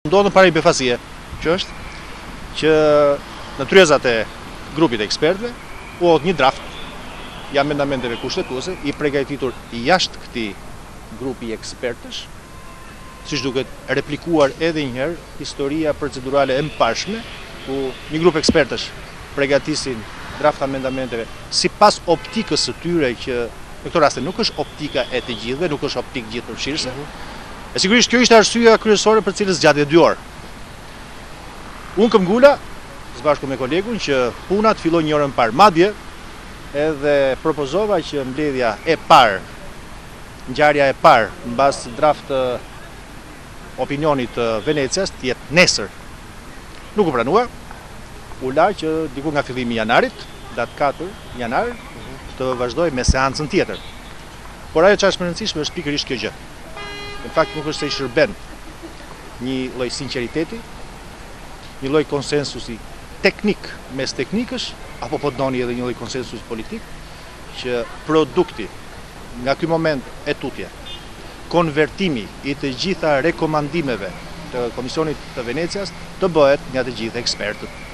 Ndodhën para i befasie, që është që në tryezat e grupit e ekspertëve u hodh një draft i amendamenteve kushtetuese i përgatitur jashtë këtij grupi i ekspertësh, siç duket replikuar edhe një herë historia procedurale e mëparshme, ku një grup ekspertësh përgatisin draft amendamenteve sipas optikës së tyre, që në këtë rast nuk është optika e të gjithëve, nuk është optikë gjithëpërfshirëse. E sigurisht kjo ishte arsyeja kryesore për cilës zgjati 2 orë. Unë këmbgula, së bashku me kolegun, që punat filloj 1 orë më parë. Madje edhe propozova që mbledhja e parë, ngjarja e parë mbas draft opinionit të Venecias të jetë nesër. Nuk u pranua. U la që diku nga fillimi i janarit, datë 4 janar, të vazhdoj me seancën tjetër. Por ajo që është më rëndësishme është pikërisht kjo gjë. Në fakt nuk është se i shërben një lloj sinqeriteti, një lloj konsensusi teknik mes teknikësh, apo po doni edhe një lloj konsensus politik, që produkti nga ky moment e tutje, konvertimi i të gjitha rekomandimeve të Komisionit të Venecias të bëhet nga të gjithë ekspertët.